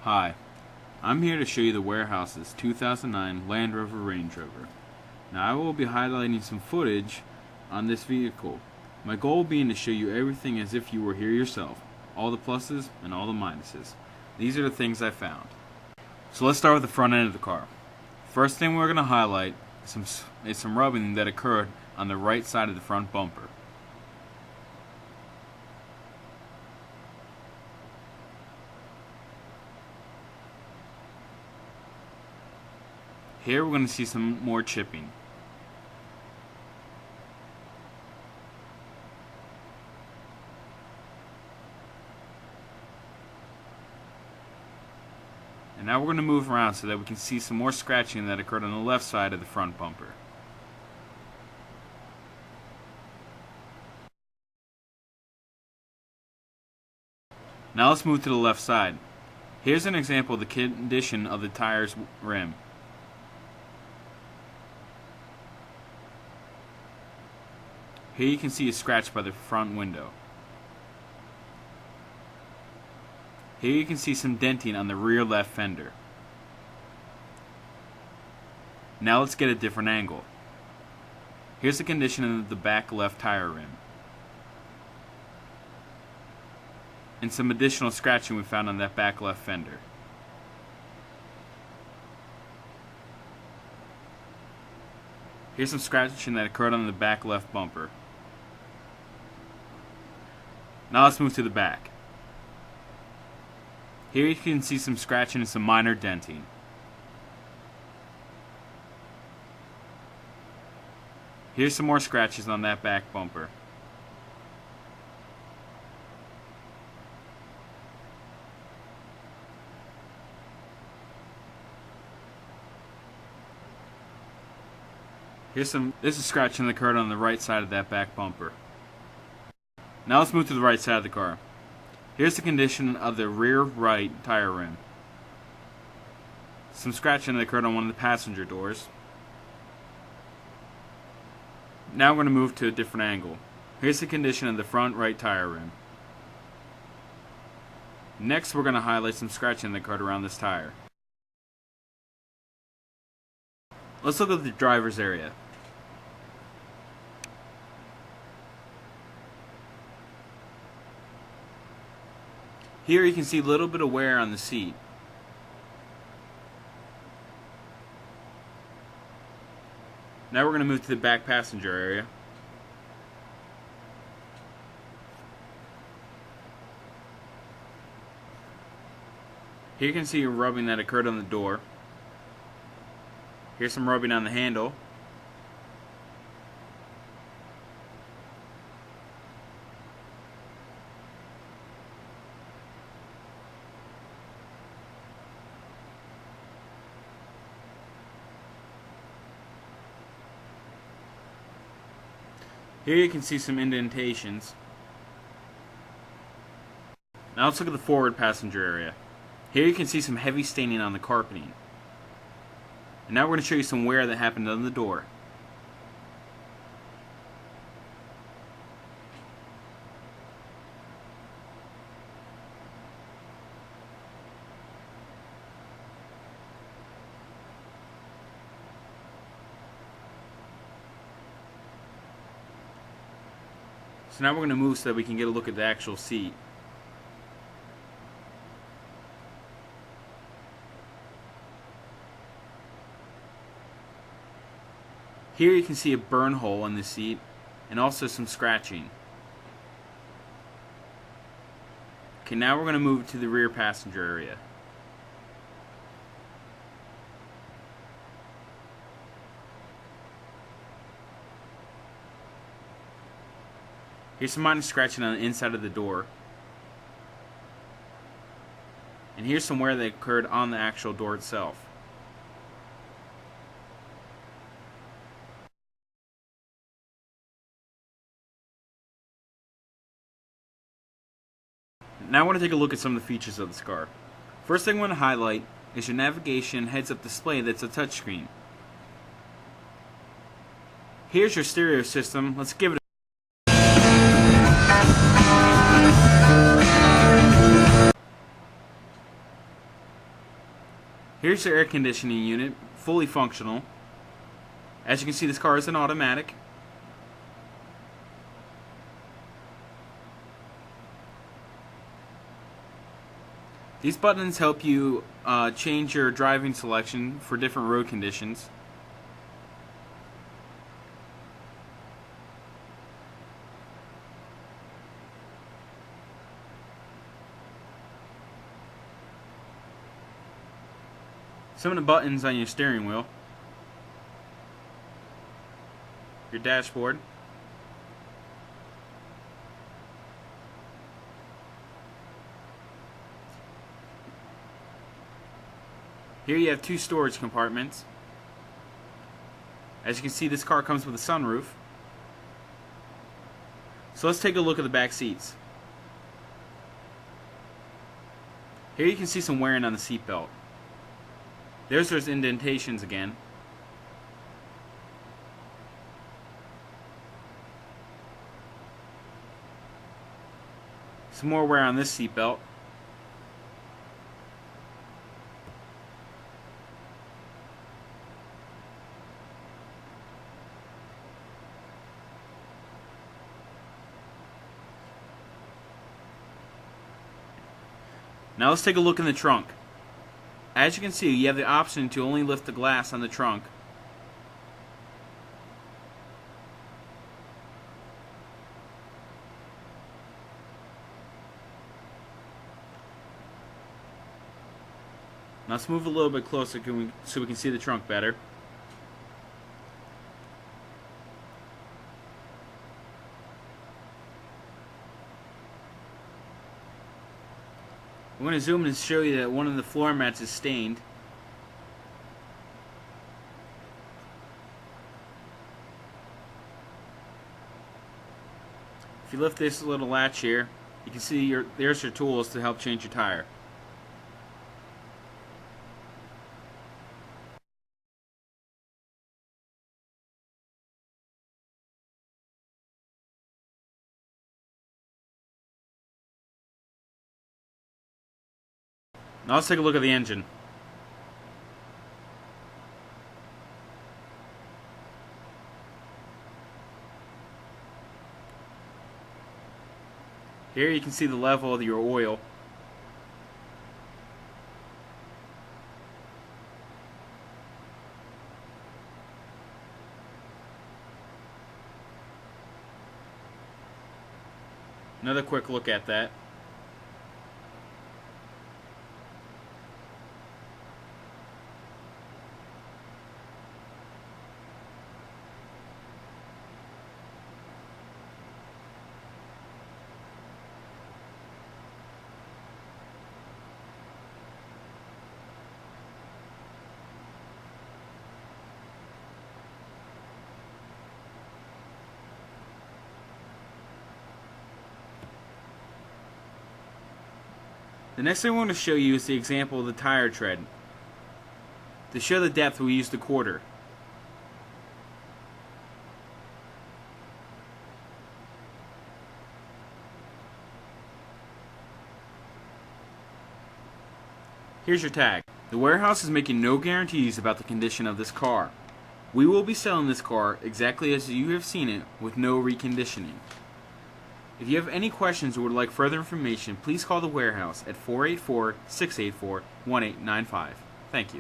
Hi, I'm here to show you the Warehouse's 2009 Land Rover Range Rover. Now I will be highlighting some footage on this vehicle. My goal being to show you everything as if you were here yourself, all the pluses and all the minuses. These are the things I found. So let's start with the front end of the car. First thing we're going to highlight is some rubbing that occurred on the right side of the front bumper. Here we're going to see some more chipping. And now we're going to move around so that we can see some more scratching that occurred on the left side of the front bumper. Now let's move to the left side. Here's an example of the condition of the tire's rim. Here you can see a scratch by the front window. Here you can see some denting on the rear left fender. Now let's get a different angle. Here's the condition of the back left tire rim. And some additional scratching we found on that back left fender. Here's some scratching that occurred on the back left bumper. Now let's move to the back. Here you can see some scratching and some minor denting. Here's some more scratches on that back bumper. This is scratching that occurred on the right side of that back bumper. Now let's move to the right side of the car. Here's the condition of the rear right tire rim. Some scratching that occurred on one of the passenger doors. Now we're going to move to a different angle. Here's the condition of the front right tire rim. Next we're going to highlight some scratching that occurred around this tire. Let's look at the driver's area. Here you can see a little bit of wear on the seat. Now we're going to move to the back passenger area. Here you can see a rubbing that occurred on the door. Here's some rubbing on the handle. Here you can see some indentations. Now let's look at the forward passenger area. Here you can see some heavy staining on the carpeting. And now we're going to show you some wear that happened on the door. So now we're going to move so that we can get a look at the actual seat. Here you can see a burn hole in the seat and also some scratching. Okay, now we're going to move to the rear passenger area. Here's some minor scratching on the inside of the door. And here's some wear that occurred on the actual door itself. Now I want to take a look at some of the features of this car. First thing I want to highlight is your navigation heads-up display that's a touchscreen. Here's your stereo system. Let's give it a Here's the air conditioning unit, fully functional. As you can see, this car is an automatic. These buttons help you change your driving selection for different road conditions. Some of the buttons on your steering wheel, your dashboard, here you have two storage compartments. As you can see, this car comes with a sunroof. So let's take a look at the back seats. Here you can see some wearing on the seatbelt. There's those indentations again. Some more wear on this seatbelt. Now let's take a look in the trunk. As you can see, you have the option to only lift the glass on the trunk. Now let's move a little bit closer so we can see the trunk better. I'm going to zoom in and show you that one of the floor mats is stained. If you lift this little latch here, you can see there's your tools to help change your tire. Now let's take a look at the engine. Here you can see the level of your oil. Another quick look at that. The next thing I want to show you is the example of the tire tread. To show the depth, we use the quarter. Here's your tag. The warehouse is making no guarantees about the condition of this car. We will be selling this car exactly as you have seen it, with no reconditioning. If you have any questions or would like further information, please call the warehouse at 484-684-1895. Thank you.